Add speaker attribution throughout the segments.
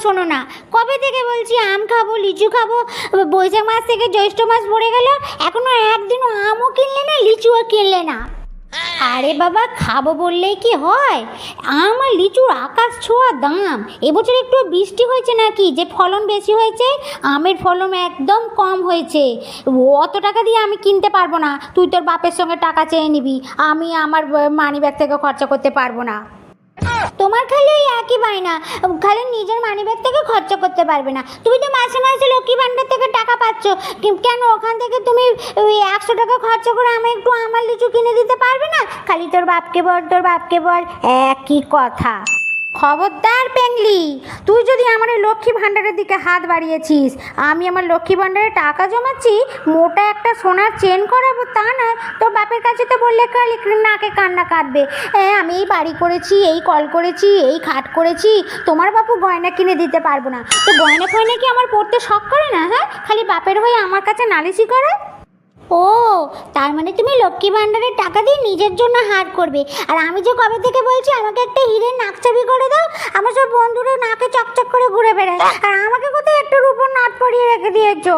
Speaker 1: শোনো না, কবে থেকে বলছি আম খাবো, লিচু খাবো, বৈশাখ মাস থেকে জ্যৈষ্ঠ মাস পড়ে গেল, এখনো একদিনও আমও কিনলে না, লিচুও কিনলে না। আরে বাবা, খাবো বললেই কি হয়? আম আর লিচুর আকাশ ছোঁয়া দাম। এবছর একটু বৃষ্টি হয়েছে নাকি যে ফলন বেশি হয়েছে, আমের ফলন একদম কম হয়েছে। অত টাকা দিয়ে আমি কিনতে পারবো না, তুই তোর বাপের সঙ্গে টাকা চেয়ে নিবি, আমি আমার মানি ব্যাগ থেকে খরচা করতে পারবো না। তোমার খালি ওই একই বায়না, খালি নিজের মানি ব্যাগ থেকে খরচা করতে পারবে না। তুমি তো মাসে মাসে লক্ষ্মী ভাণ্ডার থেকে টাকা পাচ্ছ, কেন ওখান থেকে তুমি ওই 100 টাকা খরচা করে আমি একটু আমার লিচু কিনে দিতে পারবে না? খালি তোর বাপকে বল, তোর বাপকে বল, একই কথা। খবরদার পেংলি, তুই যদি আমার এই লক্ষ্মী ভাণ্ডারের দিকে হাত বাড়িয়েছিস, আমি আমার লক্ষ্মী ভাণ্ডারে টাকা জমাচ্ছি, মোটা একটা সোনার চেন করাবো তা নয়, তোর বাপের কাছে তো বললে খালি নাকে কান্না কাঁদবে। আমি এই বাড়ি করেছি, এই কল করেছি, এই খাট করেছি, তোমার বাপু গয়না কিনে দিতে পারবো না। তো গয়না ফয়না কি আমার পড়তে শখ করে না? হ্যাঁ, খালি বাপের হয়ে আমার কাছে নালিশি করে। ও, তার মানে তুমি লক্ষ্মী ভাণ্ডারের টাকা দিয়ে নিজের জন্য হার করবে, আর আমি যে কবে থেকে বলছি আমাকে একটা হীরের নাকছাবি করে দাও, আমার সব বন্ধুরা নাকে চকচক করে ঘুরে বেড়ায়, আর আমাকে কোথায় একটা রূপোর নাট পরিয়ে রেখে দিয়েছো।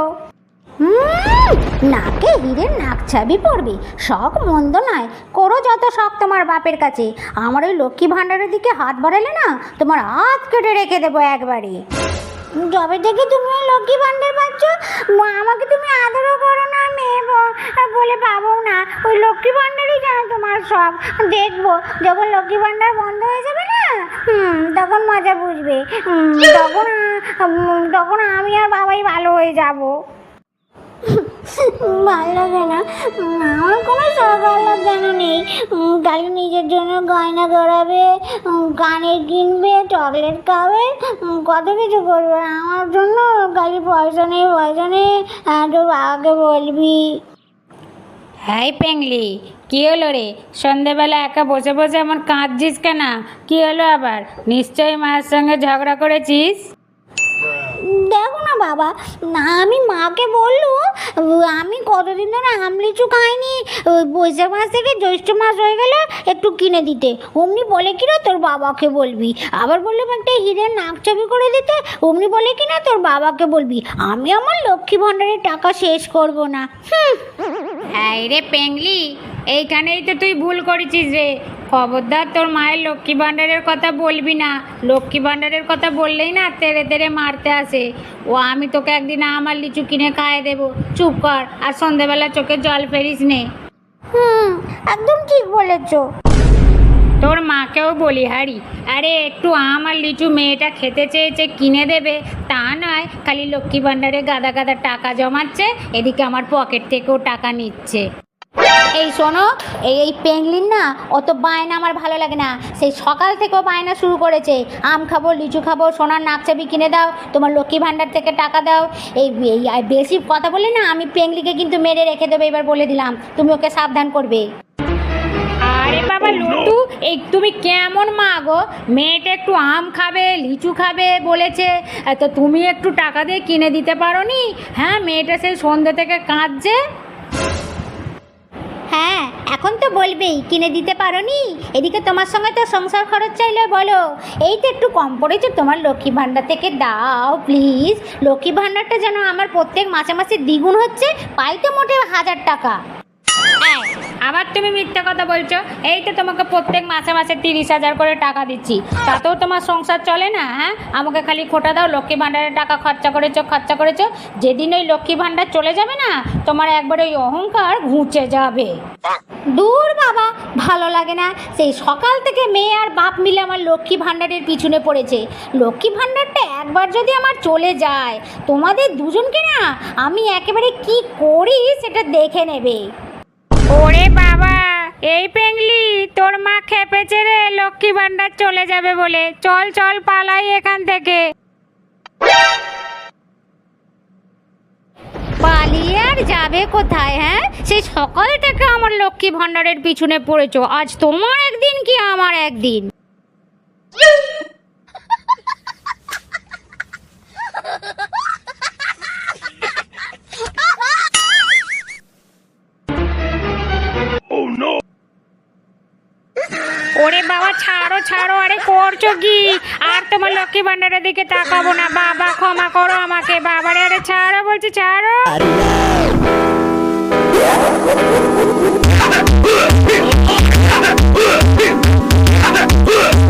Speaker 1: নাকে হীরের নাকছাবি পড়বে, শখ মন্দ নয়, করো যত শখ তোমার বাপের কাছে। আমার ওই লক্ষ্মী ভাণ্ডারের দিকে হাত বাড়ালে না, তোমার হাত কেটে রেখে দেবো একবারে। যবে থেকে তুমি ওই লক্ষ্মী ভাণ্ডার পাচ্ছ, আমাকে তুমি আদরও করো না, মেয়ে বলে পাবো না। ওই লক্ষ্মী ভাণ্ডারই যেন তোমার সব। দেখবো যখন লক্ষ্মী ভাণ্ডার বন্ধ হয়ে যাবে না, তখন মজা বুঝবে, তখন আমি আর বাবাই ভালো হয়ে যাবো। ভালো লাগে না, আমার কোনো শখ আহ্লাদ যেন নেই, খালি নিজের জন্য গয়না গড়াবে, কানের কিনবে, চকলেট খাবে, কত কিছু করবে আমার জন্য। খালি পয়সা নেই, পয়সা নেই, তোর বাবাকে বলবি।
Speaker 2: হাই পেংলি, কী হলো রে? সন্ধেবেলা একা বসে বসে আমার কাঁদছিস কেন? কী হলো আবার? নিশ্চয়ই মায়ের সঙ্গে ঝগড়া করেছিস।
Speaker 1: দেখো না বাবা, আমি মাকে বললো আমি কতদিন ধরে আম লিচু খাইনি, বৈশাখ মাস থেকে জ্যৈষ্ঠ মাস হয়ে গেল একটু কিনে দিতে। অমনি বলে কিনা তোর বাবাকে বলবি। আবার বললাম একটা হীরের নাকছবি করে দিতে, অমনি বলে কিনা তোর বাবাকে বলবি। আমি আমার লক্ষ্মী ভাণ্ডারের টাকা শেষ করব না।
Speaker 2: হাই রে পেংলি, এইখানেই তো তুই ভুল করেছিস রে। খবরদার তোর মায়ের লক্ষ্মী ভাণ্ডারের কথা বলবি না। লক্ষ্মী ভাণ্ডারের কথা বললেই না তেরে তেরে মারতে আসে ও। আমি তোকে একদিন আমার লিচু কিনে খাইয়ে দেবো, চুপ কর। আর সন্ধেবেলা চোখে জল ফেলিস নে।
Speaker 1: একদম ঠিক বলেছ।
Speaker 2: তোর মাকেও বলি হারি, আরে একটু আম আর লিচু মেয়েটা খেতে চেয়েছে, কিনে দেবে, তা নয় খালি লক্ষ্মী ভাণ্ডারে গাদা গাদা টাকা জমাচ্ছে, এদিকে আমার পকেট থেকেও টাকা নিচ্ছে।
Speaker 1: এই শোনো, এই পেংলিন না অত বায়না আমার ভালো লাগে না। সেই সকাল থেকেও বায়না শুরু করেছে, আম খাবো, লিচু খাবো, সোনার নাকছাবি কিনে দাও, তোমার লক্ষ্মী ভাণ্ডার থেকে টাকা দাও। এই বেশি কথা বলে না আমি পেংলিকে কিন্তু মেরে রেখে দেবো, এবার বলে দিলাম, তুমি ওকে সাবধান করবে।
Speaker 2: আরে বাবা লটু, এই তুমি কেমন মা গো? মেয়েটা একটু আম খাবে, লিচু খাবে বলেছে, তো তুমি একটু টাকা দিয়ে কিনে দিতে পারো নি? হ্যাঁ, মেয়েটা সেই সন্ধ্যে থেকে কাঁদছে।
Speaker 1: হ্যাঁ, এখন তো বলবেই কিনে দিতে পারো নি। এদিকে তোমার সঙ্গে তো সংসার খরচ চাইলে বলো, এই তো একটু কম পড়েছে, তোমার লক্ষ্মী ভাণ্ডার থেকে দাও প্লিজ। লক্ষ্মী ভাণ্ডারটা যেন আমার প্রত্যেক মাসে মাসে দ্বিগুণ হচ্ছে, পাই তো মোটে 1000 টাকা।
Speaker 2: আবার তুমি মিথ্যা কথা বলছো। এই তো তোমাকে প্রত্যেক মাসে মাসে 30,000 করে টাকা দিচ্ছি, তাতেও তোমার সংসার চলে না? হ্যাঁ, আমাকে খালি খোটা দাও, লক্ষ্মী ভাণ্ডারের টাকা খরচা করেছো। যেদিন ওই লক্ষ্মী ভাণ্ডার চলে যাবে না, তোমার একবার ওই অহংকার ঘুচে যাবে।
Speaker 1: দূর বাবা, ভালো লাগে না। সেই সকাল থেকে মেয়ে আর বাপ মিলে আমার লক্ষ্মী ভাণ্ডারের পিছনে পড়েছে। লক্ষ্মী ভাণ্ডারটা একবার যদি আমার চলে যায়, তোমাদের দুজনকে না আমি একেবারে কি করি সেটা দেখে নেবে।
Speaker 2: ওরে বাবা, এই পেংলি, তোর মা খেপেছে রে লক্ষ্মী ভাণ্ডার চলে যাবে বলে। চল চল পালাই এখান থেকে।
Speaker 1: পালিয়ে আর যাবে কোথায়? হ্যাঁ, সেই সকাল থেকে আমার লক্ষ্মী ভাণ্ডারের পিছনে পড়েছো, আজ তোমার একদিন কি আমার একদিন।
Speaker 2: ওরে বাবা ছাড়ো ছাড়ো, আরে করছো কি? আর তোমার লক্ষ্মী ভান্ডারের দিকে তাকাবো না, বাবা ক্ষমা করো আমাকে, বাবারে, আরে ছাড়ো বলছি, ছাড়ো।